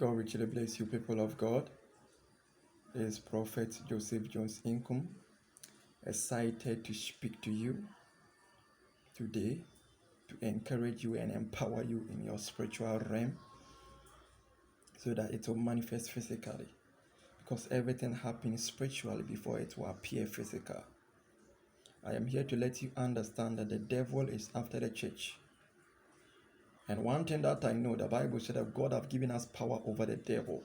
God richly bless you, people of God. This is Prophet Joseph Jones Inkum, excited to speak to you today to encourage you and empower you in your spiritual realm so that it will manifest physically. Because everything happens spiritually before it will appear physical. I am here to let you understand that the devil is after the church. And one thing that I know, the Bible said that God have given us power over the devil.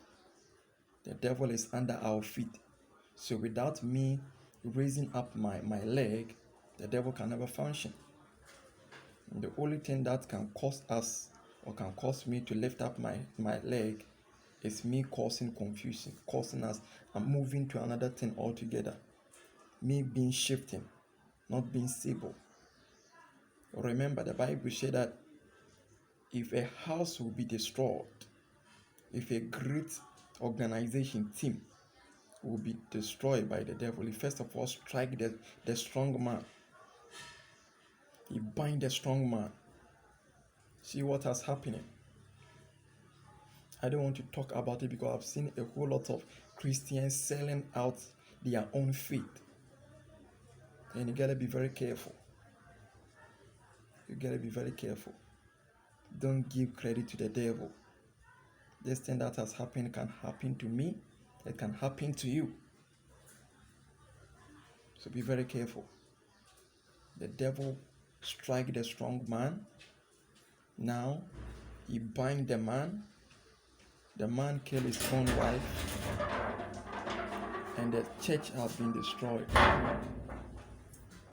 The devil is under our feet. So without me raising up my leg, the devil can never function. And the only thing that can cause us or can cause me to lift up my leg is me causing confusion, causing us and moving to another thing altogether. Me being shifting, not being stable. Remember, the Bible said that if a house will be destroyed, if a great organization team will be destroyed by the devil, he first of all strike the strong man. He bind the strong man. See what has happened. I don't want to talk about it because I've seen a whole lot of Christians selling out their own faith. And you gotta be very careful. You gotta be very careful. Don't give credit to the devil. This thing that has happened can happen to me. It can happen to you. So be very careful. The devil strike the strong man. Now he bind the man. The man killed his own wife. And the church has been destroyed.